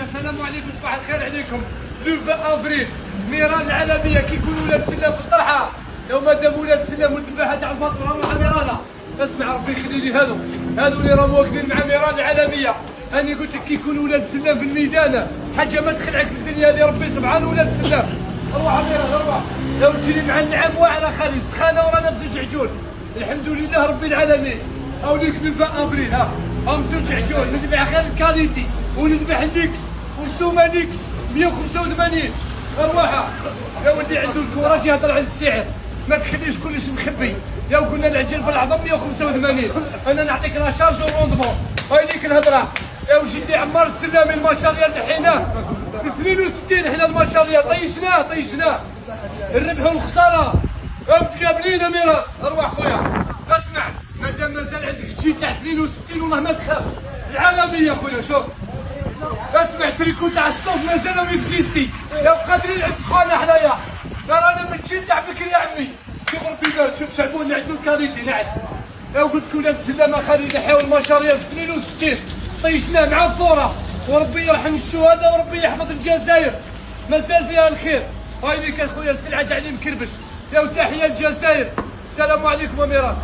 السلام عليكم، صباح الخير عليكم. لو 20 افريل ميران العالميه كيكونوا ولاد سلام في الطرحه. لو ما دام ولاد سلام والذباحه تاع الفطر راهم مع ميرانا. اسمع ربي يخلي لي هادو اللي راهم واقفين مع ميران العالميه. هاني قلت لك كيكونوا ولاد سلام في الميدان حاجه ما تخلعك في الدنيا هذه. ربي سبحان ولاد سلام. اروح ميران اروح. لو تجري مع النعام واعره خالي سخانه ورانا بزوج عجول. الحمد لله رب العالمين. هاوليك لو 20 افريل هم زوج عجول. نذبح غير الكاليتي ونذبح النيكس والسوما نيكس 185. ارواحها يا ولدي عنده الكوراج يهضر عن السعر، ما تخليش كلش مخبي. يا قلنا العجل في العظم 185. انا نعطيك لا شارج وروندمون. هاي ليك الهضره يا وجدي عمار السلامي. المشاريال دحيناه في 62. حنا المشاريال طيشناه الربح والخساره متقابلين. ميراث ارواح خويا. اسمع مادام مازال عندك تجي تاع 62 والله ما تخاف. العالميه خويا شوف. اسمع تريكو تاع الصوف مازالو اكزيستي. يا قادرين على السخانه حنايا. رانا متجي تاع بكري يا عمي. شوف ربي يبارك. شوف شعبون اللي عنده الكاليتي نعس. يا قلت لك ولاد السلامه خالد يحيى المشاريع 62 طيشناه مع الثوره. وربي يرحم الشهداء وربي يحفظ الجزائر. مازال فيها الخير. هاي ليك اخويا السلعه تاع اللي مكربش. يا وتحيه الجزائر. السلام عليكم اميرات.